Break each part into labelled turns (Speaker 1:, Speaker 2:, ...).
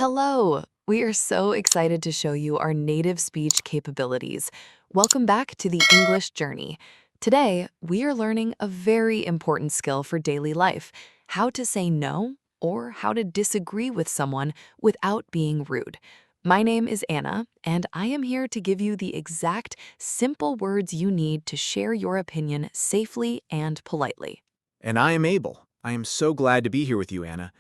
Speaker 1: Hello! We are so excited to show you our native speech capabilities. Welcome back to the English journey. Today, we are learning a very important skill for daily life, how to say no or how to disagree with someone without being rude. My name is Anna, and I am here to give you the exact, simple words you need to share your opinion safely and politely.
Speaker 2: And I am Abel. I am so glad to be here with you, Anna.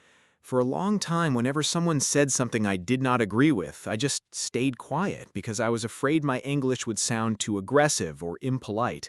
Speaker 2: For a long time, whenever someone said something I did not agree with, I just stayed quiet because I was afraid my English would sound too aggressive or impolite.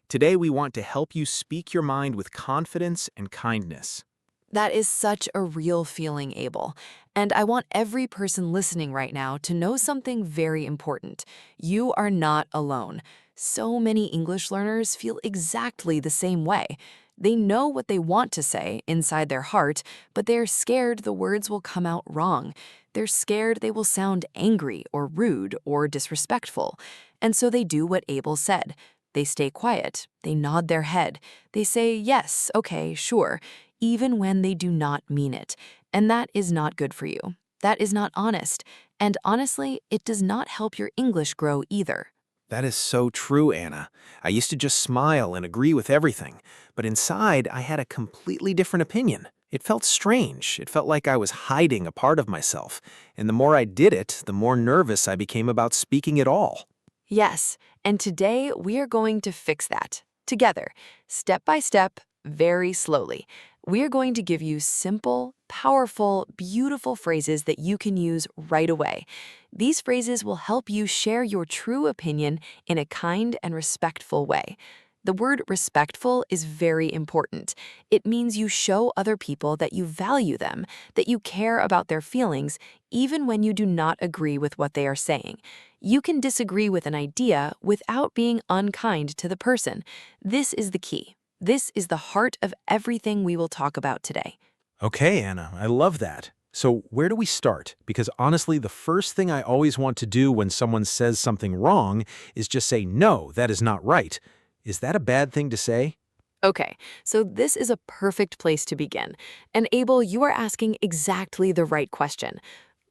Speaker 2: Today, we want to help you speak your mind with confidence and kindness.
Speaker 1: That is such a real feeling, Abel. And I want every person listening right now to know something very important. You are not alone. So many English learners feel exactly the same way. They know what they want to say inside their heart, but they're scared the words will come out wrong. They're scared they will sound angry or rude or disrespectful. And so they do what Abel said. They stay quiet. They nod their head. They say, yes, okay, sure, even when they do not mean it. And that is not good for you. That is not honest. And honestly, it does not help your English grow either.
Speaker 2: That is so true, Anna. I used to just smile and agree with everything, but inside, I had a completely different opinion. It felt strange. It felt like I was hiding a part of myself. And the more I did it, the more nervous I became about speaking at all.
Speaker 1: Yes, and today we are going to fix that together, step by step, very slowly. We are going to give you simple, powerful, beautiful phrases that you can use right away. These phrases will help you share your true opinion in a kind and respectful way. The word respectful is very important. It means you show other people that you value them, that you care about their feelings, even when you do not agree with what they are saying. You can disagree with an idea without being unkind to the person. This is the key. This is the heart of everything we will talk about today.
Speaker 2: Okay, Anna, I love that. So where do we start? Because honestly, the first thing I always want to do when someone says something wrong is just say, no, that is not right. Is that a bad thing to say?
Speaker 1: Okay, so this is a perfect place to begin. And Abel, you are asking exactly the right question.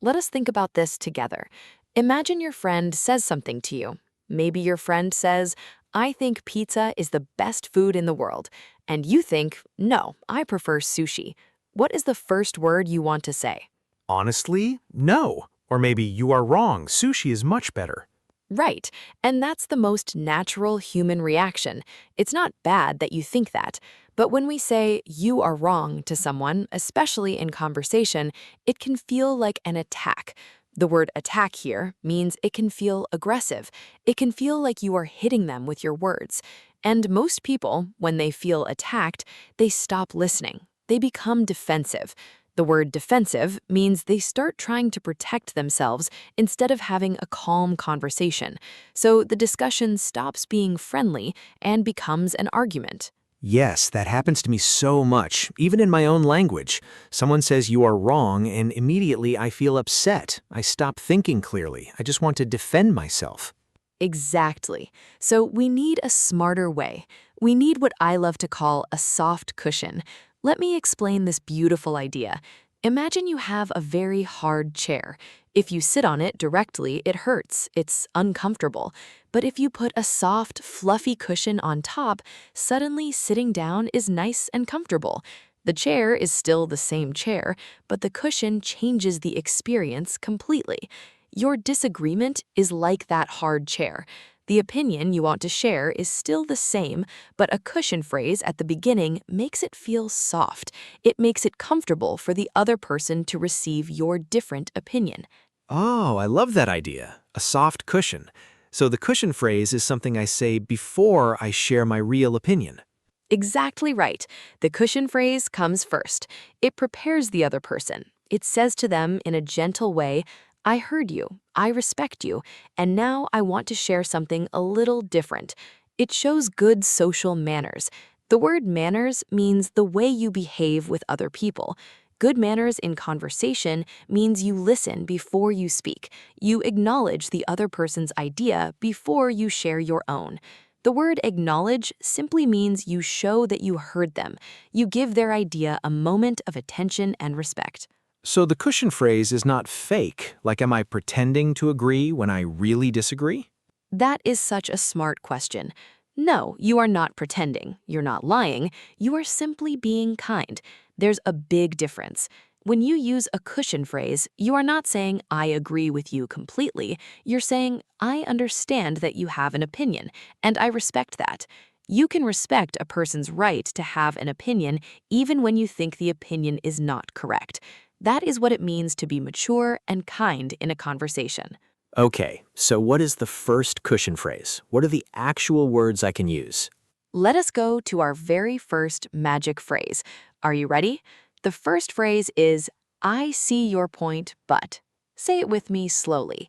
Speaker 1: Let us think about this together. Imagine your friend says something to you. Maybe your friend says, I think pizza is the best food in the world. And you think, no, I prefer sushi. What is the first word you want to say?
Speaker 2: Honestly, no. Or maybe you are wrong. Sushi is much better.
Speaker 1: Right, and that's the most natural human reaction. It's not bad that you think that. But when we say you are wrong to someone, especially in conversation, it can feel like an attack. The word attack here means it can feel aggressive. It can feel like you are hitting them with your words. And most people, when they feel attacked, they stop listening. They become defensive. The word defensive means they start trying to protect themselves instead of having a calm conversation. So the discussion stops being friendly and becomes an argument.
Speaker 2: Yes, that happens to me so much, even in my own language. Someone says you are wrong, and immediately I feel upset. I stop thinking clearly. I just want to defend myself.
Speaker 1: Exactly. So we need a smarter way. We need what I love to call a soft cushion. Let me explain this beautiful idea. Imagine you have a very hard chair. If you sit on it directly, it hurts. It's uncomfortable. But if you put a soft, fluffy cushion on top, suddenly sitting down is nice and comfortable. The chair is still the same chair, but the cushion changes the experience completely. Your disagreement is like that hard chair. The opinion you want to share is still the same, but a cushion phrase at the beginning makes it feel soft. It makes it comfortable for the other person to receive your different opinion.
Speaker 2: Oh, I love that idea. A soft cushion. So the cushion phrase is something I say before I share my real opinion.
Speaker 1: Exactly right. The cushion phrase comes first. It prepares the other person. It says to them in a gentle way, I heard you, I respect you, and now I want to share something a little different. It shows good social manners. The word manners means the way you behave with other people. Good manners in conversation means you listen before you speak. You acknowledge the other person's idea before you share your own. The word acknowledge simply means you show that you heard them. You give their idea a moment of attention and respect.
Speaker 2: So the cushion phrase is not fake, like am I pretending to agree when I really disagree?
Speaker 1: That is such a smart question. No, you are not pretending. You're not lying. You are simply being kind. There's a big difference. When you use a cushion phrase, you are not saying, I agree with you completely. You're saying, I understand that you have an opinion, and I respect that. You can respect a person's right to have an opinion even when you think the opinion is not correct. That is what it means to be mature and kind in a conversation.
Speaker 2: Okay, so what is the first cushion phrase? What are the actual words I can use?
Speaker 1: Let us go to our very first magic phrase. Are you ready? The first phrase is, I see your point, but. Say it with me slowly.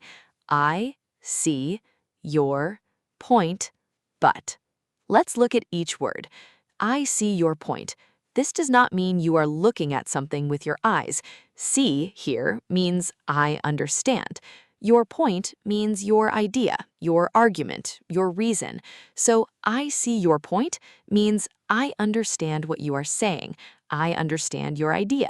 Speaker 1: I see your point, but. Let's look at each word. I see your point. This does not mean you are looking at something with your eyes. See here means I understand. Your point means your idea, your argument, your reason. So I see your point means I understand what you are saying. I understand your idea.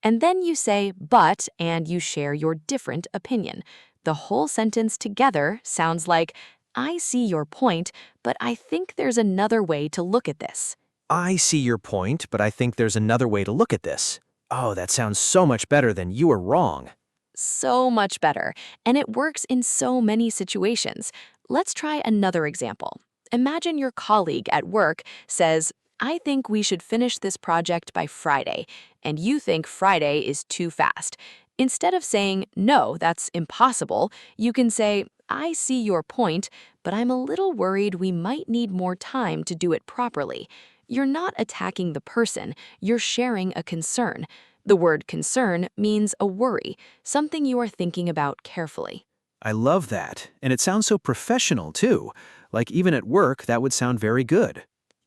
Speaker 1: And then you say but and you share your different opinion. The whole sentence together sounds like I see your point, but I think there's another way to look at this.
Speaker 2: I see your point, but I think there's another way to look at this. Oh, that sounds so much better than you are wrong.
Speaker 1: So much better, and it works in so many situations. Let's try another example. Imagine your colleague at work says, I think we should finish this project by Friday, and you think Friday is too fast. Instead of saying, no, that's impossible, you can say, I see your point, but I'm a little worried we might need more time to do it properly. You're not attacking the person, you're sharing a concern. The word concern means a worry, something you are thinking about carefully.
Speaker 2: I love that, and it sounds so professional too. Like even at work, that would sound very good.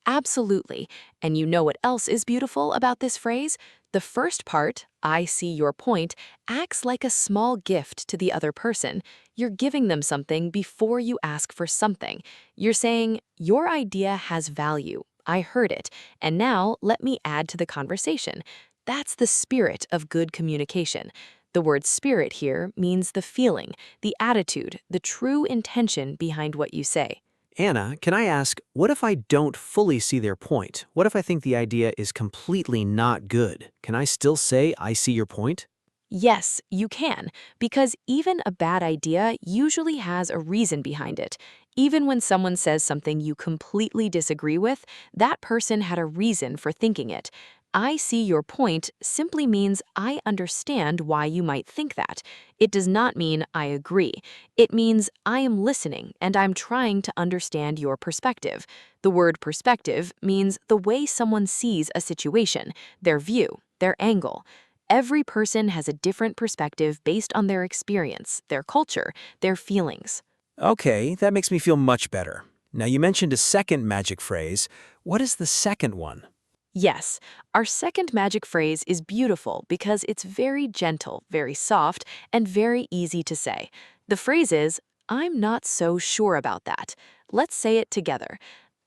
Speaker 1: Absolutely. And you know what else is beautiful about this phrase? The first part, I see your point, acts like a small gift to the other person. You're giving them something before you ask for something. You're saying, your idea has value. I heard it. And now let me add to the conversation. That's the spirit of good communication. The word spirit here means the feeling, the attitude, the true intention behind what you say.
Speaker 2: Anna, can I ask, what if I don't fully see their point? What if I think the idea is completely not good? Can I still say I see your point?
Speaker 1: Yes, you can, because even a bad idea usually has a reason behind it. Even when someone says something you completely disagree with, that person had a reason for thinking it. I see your point simply means I understand why you might think that. It does not mean I agree. It means I am listening and I'm trying to understand your perspective. The word perspective means the way someone sees a situation, their view, their angle. Every person has a different perspective based on their experience, their culture, their feelings.
Speaker 2: Okay, that makes me feel much better. Now you mentioned a second magic phrase. What is the second one?
Speaker 1: Yes, our second magic phrase is beautiful because it's very gentle, very soft, and very easy to say. The phrase is, I'm not so sure about that. Let's say it together.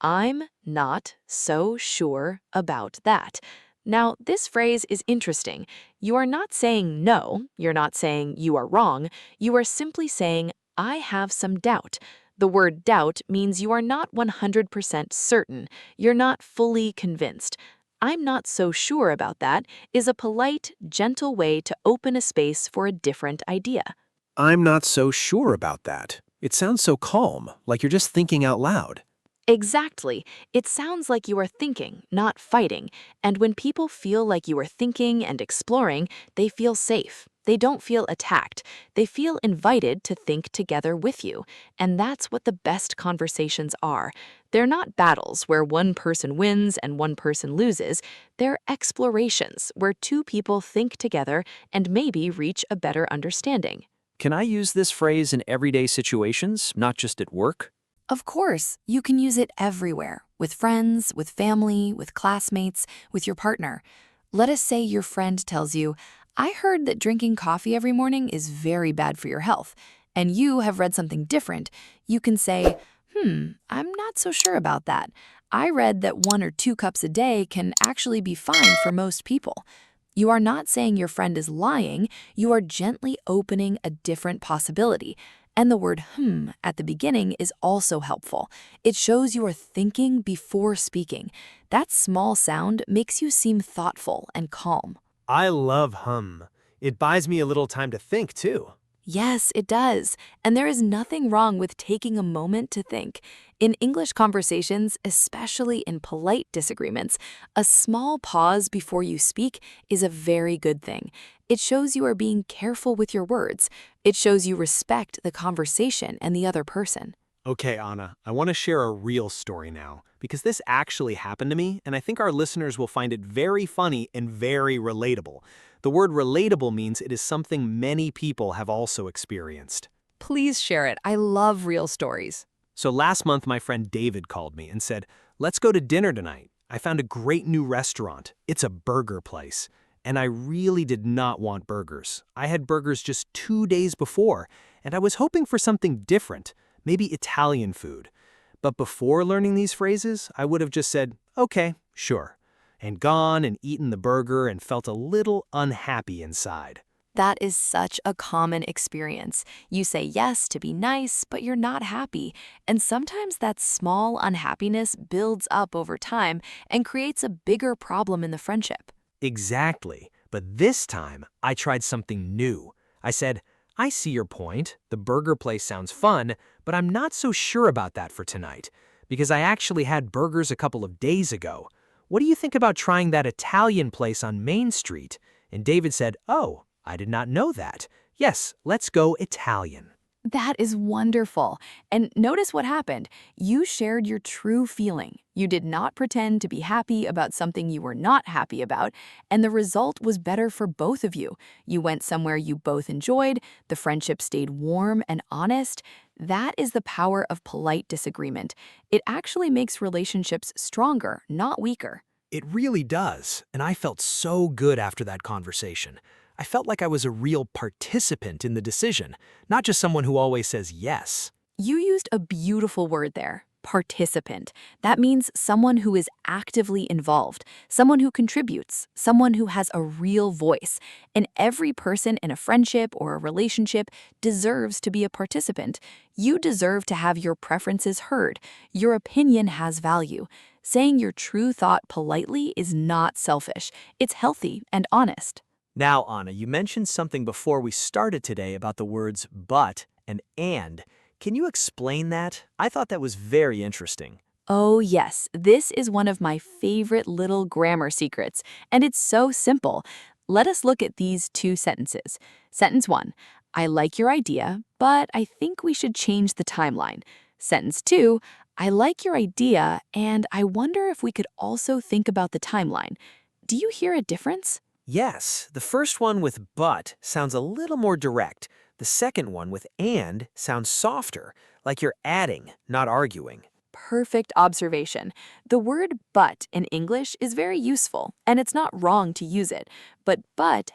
Speaker 1: I'm not so sure about that. Now, this phrase is interesting. You are not saying no, you're not saying you are wrong, you are simply saying, I have some doubt. The word doubt means you are not 100% certain, you're not fully convinced. I'm not so sure about that is a polite, gentle way to open a space for a different idea.
Speaker 2: I'm not so sure about that. It sounds so calm, like you're just thinking out loud.
Speaker 1: Exactly. It sounds like you are thinking, not fighting. And when people feel like you are thinking and exploring, they feel safe. They don't feel attacked. They feel invited to think together with you. And that's what the best conversations are. They're not battles where one person wins and one person loses. They're explorations where two people think together and maybe reach a better understanding.
Speaker 2: Can I use this phrase in everyday situations, not just at work?
Speaker 1: Of course, you can use it everywhere, with friends, with family, with classmates, with your partner. Let us say your friend tells you, I heard that drinking coffee every morning is very bad for your health, and you have read something different. You can say, I'm not so sure about that. I read that 1 or 2 cups a day can actually be fine for most people. You are not saying your friend is lying, you are gently opening a different possibility. And the word at the beginning is also helpful. It shows you are thinking before speaking. That small sound makes you seem thoughtful and calm.
Speaker 3: I love hum. It buys me a little time to think, too.
Speaker 1: Yes, it does. And there is nothing wrong with taking a moment to think. In English conversations, especially in polite disagreements, a small pause before you speak is a very good thing. It shows you are being careful with your words. It shows you respect the conversation and the other person.
Speaker 3: Okay, Anna, I want to share a real story now, because this actually happened to me, and I think our listeners will find it very funny and very relatable. The word relatable means it is something many people have also experienced.
Speaker 1: Please share it. I love real stories.
Speaker 3: So last month, my friend David called me and said, "Let's go to dinner tonight. I found a great new restaurant. It's a burger place." And I really did not want burgers. I had burgers just 2 days before, and I was hoping for something different, maybe Italian food. But before learning these phrases, I would have just said, "Okay, sure," and gone and eaten the burger and felt a little unhappy inside.
Speaker 1: That is such a common experience. You say yes to be nice, but you're not happy. And sometimes that small unhappiness builds up over time and creates a bigger problem in the friendship.
Speaker 3: Exactly. But this time, I tried something new. I said, "I see your point. The burger place sounds fun, but I'm not so sure about that for tonight, because I actually had burgers a couple of days ago. What do you think about trying that Italian place on Main Street?" And David said, "Oh, I did not know that. Yes, let's go Italian."
Speaker 1: That is wonderful. And notice what happened. You shared your true feeling. You did not pretend to be happy about something you were not happy about, and the result was better for both of you. You went somewhere you both enjoyed, the friendship stayed warm and honest. That is the power of polite disagreement. It actually makes relationships stronger, not weaker.
Speaker 3: It really does, and I felt so good after that conversation. I felt like I was a real participant in the decision, not just someone who always says yes.
Speaker 1: You used a beautiful word there, participant. That means someone who is actively involved, someone who contributes, someone who has a real voice. And every person in a friendship or a relationship deserves to be a participant. You deserve to have your preferences heard. Your opinion has value. Saying your true thought politely is not selfish. It's healthy and honest.
Speaker 3: Now, Anna, you mentioned something before we started today about the words but and. Can you explain that? I thought that was very interesting.
Speaker 1: Oh, yes, this is one of my favorite little grammar secrets, and it's so simple. Let us look at these two sentences. Sentence 1, I like your idea, but I think we should change the timeline. Sentence 2, I like your idea, and I wonder if we could also think about the timeline. Do you hear a difference?
Speaker 3: Yes, the first one with but sounds a little more direct. The second one with and sounds softer, like you're adding, not arguing.
Speaker 1: Perfect observation. The word but in English is very useful, and it's not wrong to use it. But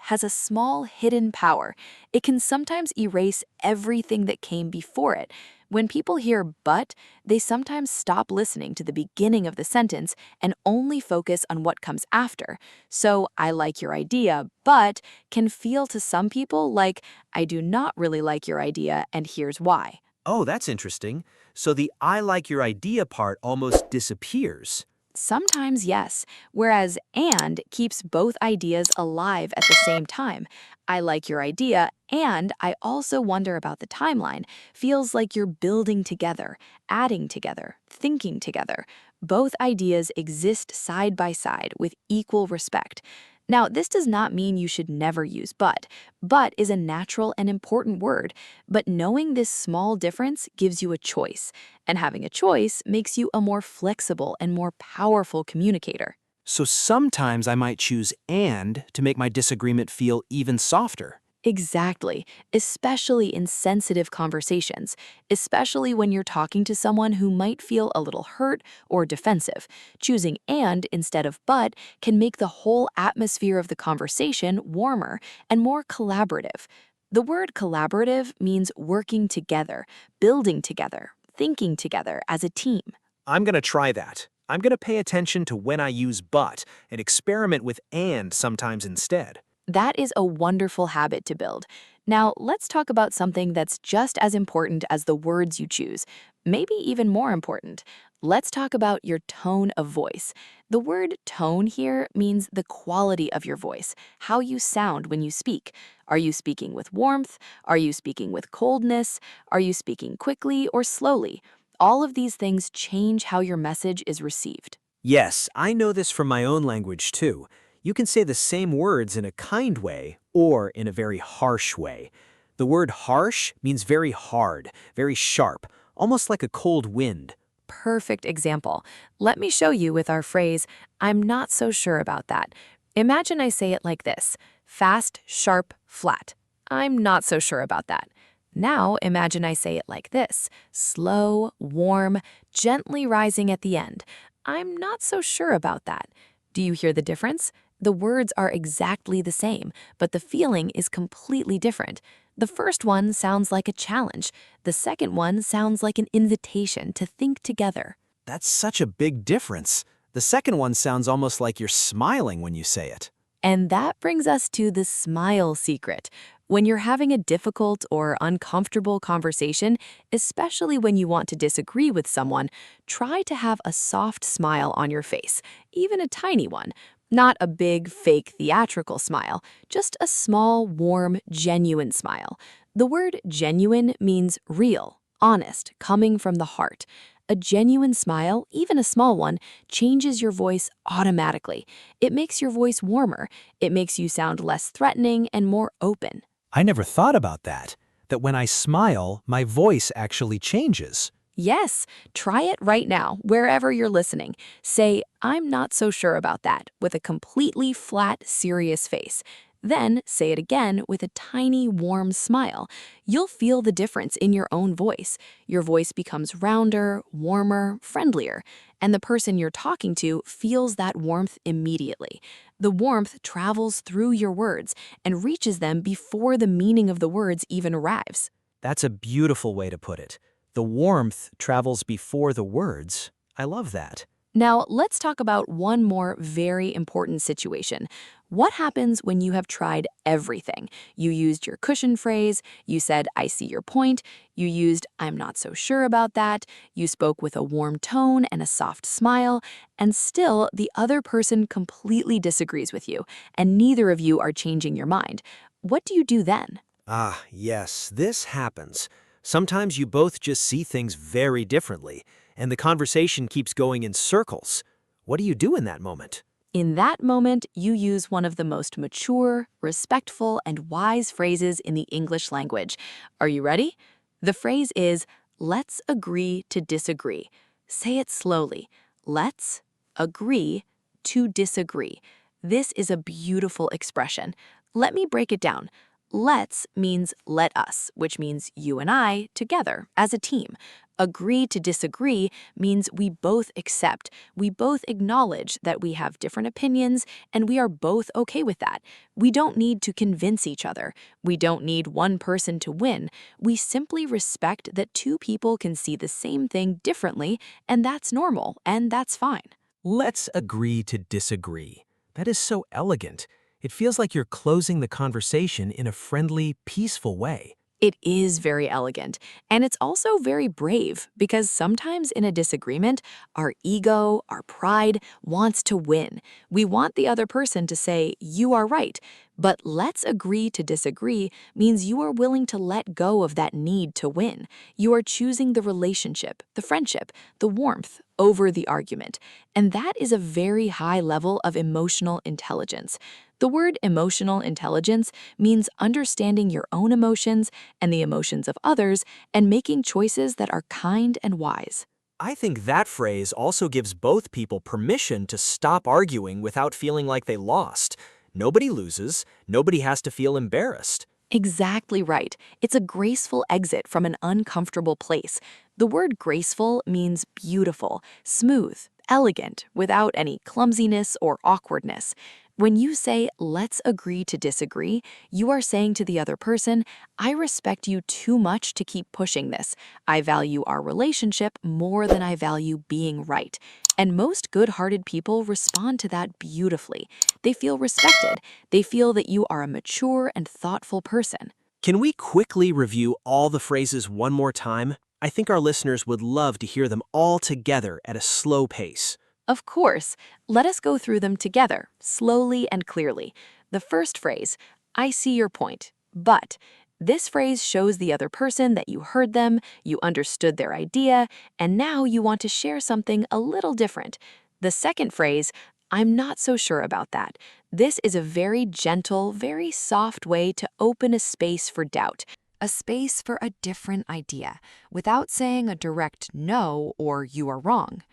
Speaker 1: has a small hidden power. It can sometimes erase everything that came before it. When people hear but, they sometimes stop listening to the beginning of the sentence and only focus on what comes after. So, I like your idea, but can feel to some people like, I do not really like your idea, and here's why.
Speaker 3: Oh, that's interesting. So the "I like your idea" part almost disappears.
Speaker 1: Sometimes, yes, whereas and keeps both ideas alive at the same time. I like your idea, and I also wonder about the timeline. Feels like you're building together, adding together, thinking together. Both ideas exist side by side with equal respect. Now, this does not mean you should never use but. But is a natural and important word. But knowing this small difference gives you a choice. And having a choice makes you a more flexible and more powerful communicator.
Speaker 3: So sometimes I might choose and to make my disagreement feel even softer.
Speaker 1: Exactly, especially in sensitive conversations, especially when you're talking to someone who might feel a little hurt or defensive. Choosing and instead of but can make the whole atmosphere of the conversation warmer and more collaborative. The word collaborative means working together, building together, thinking together as a team.
Speaker 3: I'm going to try that. I'm going to pay attention to when I use but and experiment with and sometimes instead.
Speaker 1: That is a wonderful habit to build. Now, let's talk about something that's just as important as the words you choose, maybe even more important. Let's talk about your tone of voice. The word tone here means the quality of your voice, how you sound when you speak. Are you speaking with warmth? Are you speaking with coldness? Are you speaking quickly or slowly? All of these things change how your message is received.
Speaker 3: Yes, I know this from my own language too. You can say the same words in a kind way or in a very harsh way. The word harsh means very hard, very sharp, almost like a cold wind.
Speaker 1: Perfect example. Let me show you with our phrase, I'm not so sure about that. Imagine I say it like this: fast, sharp, flat. I'm not so sure about that. Now imagine I say it like this: slow, warm, gently rising at the end. I'm not so sure about that. Do you hear the difference? The words are exactly the same, but the feeling is completely different. The first one sounds like a challenge. The second one sounds like an invitation to think together.
Speaker 3: That's such a big difference. The second one sounds almost like you're smiling when you say it.
Speaker 1: And that brings us to the smile secret. When you're having a difficult or uncomfortable conversation, especially when you want to disagree with someone, try to have a soft smile on your face, even a tiny one. Not a big, fake, theatrical smile, just a small, warm, genuine smile. The word genuine means real, honest, coming from the heart. A genuine smile, even a small one, changes your voice automatically. It makes your voice warmer. It makes you sound less threatening and more open.
Speaker 3: I never thought about that when I smile, my voice actually changes.
Speaker 1: Yes, try it right now, wherever you're listening. Say, I'm not so sure about that, with a completely flat, serious face. Then say it again with a tiny, warm smile. You'll feel the difference in your own voice. Your voice becomes rounder, warmer, friendlier, and the person you're talking to feels that warmth immediately. The warmth travels through your words and reaches them before the meaning of the words even arrives.
Speaker 3: That's a beautiful way to put it. The warmth travels before the words. I love that.
Speaker 1: Now, let's talk about one more very important situation. What happens when you have tried everything? You used your cushion phrase, you said, I see your point, you used, I'm not so sure about that, you spoke with a warm tone and a soft smile, and still the other person completely disagrees with you, and neither of you are changing your mind. What do you do then?
Speaker 3: Ah, yes, this happens. Sometimes you both just see things very differently, and the conversation keeps going in circles. What do you do in that moment?
Speaker 1: In that moment, you use one of the most mature, respectful, and wise phrases in the English language. Are you ready? The phrase is, let's agree to disagree. Say it slowly. Let's agree to disagree. This is a beautiful expression. Let me break it down. Let's means let us, which means you and I together as a team. Agree to disagree means we both accept, we both acknowledge that we have different opinions, and we are both okay with that. We don't need to convince each other. We don't need one person to win. We simply respect that two people can see the same thing differently, and that's normal, and that's fine.
Speaker 3: Let's agree to disagree. That is so elegant. It feels like you're closing the conversation in a friendly, peaceful way.
Speaker 1: It is very elegant, and it's also very brave because sometimes in a disagreement, our ego, our pride wants to win. We want the other person to say, you are right, but let's agree to disagree means you are willing to let go of that need to win. You are choosing the relationship, the friendship, the warmth over the argument, and that is a very high level of emotional intelligence. The word emotional intelligence means understanding your own emotions and the emotions of others and making choices that are kind and wise.
Speaker 3: I think that phrase also gives both people permission to stop arguing without feeling like they lost. Nobody loses, nobody has to feel embarrassed.
Speaker 1: Exactly right. It's a graceful exit from an uncomfortable place. The word graceful means beautiful, smooth, elegant, without any clumsiness or awkwardness. When you say, let's agree to disagree, you are saying to the other person, I respect you too much to keep pushing this. I value our relationship more than I value being right. And most good-hearted people respond to that beautifully. They feel respected. They feel that you are a mature and thoughtful person.
Speaker 3: Can we quickly review all the phrases one more time? I think our listeners would love to hear them all together at a slow pace.
Speaker 1: Of course, let us go through them together, slowly and clearly. The first phrase, I see your point, but this phrase shows the other person that you heard them, you understood their idea, and now you want to share something a little different. The second phrase, I'm not so sure about that. This is a very gentle, very soft way to open a space for doubt, a space for a different idea, without saying a direct no or you are wrong.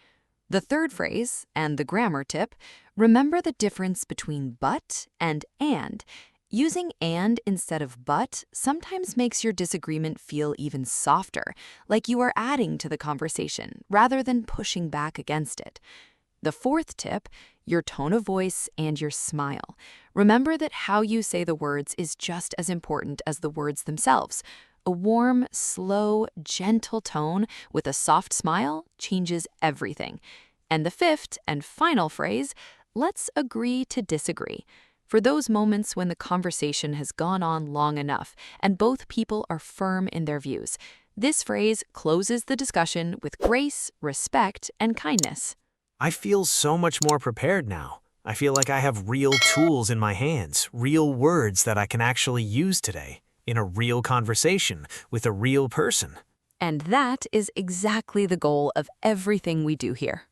Speaker 1: The third phrase, and the grammar tip, remember the difference between but and and. Using and instead of but sometimes makes your disagreement feel even softer, like you are adding to the conversation rather than pushing back against it. The fourth tip, your tone of voice and your smile. Remember that how you say the words is just as important as the words themselves. A warm, slow, gentle tone with a soft smile changes everything. And the fifth and final phrase, let's agree to disagree. For those moments when the conversation has gone on long enough and both people are firm in their views, this phrase closes the discussion with grace, respect, and kindness.
Speaker 3: I feel so much more prepared now. I feel like I have real tools in my hands, real words that I can actually use today, in a real conversation with a real person.
Speaker 1: And that is exactly the goal of everything we do here.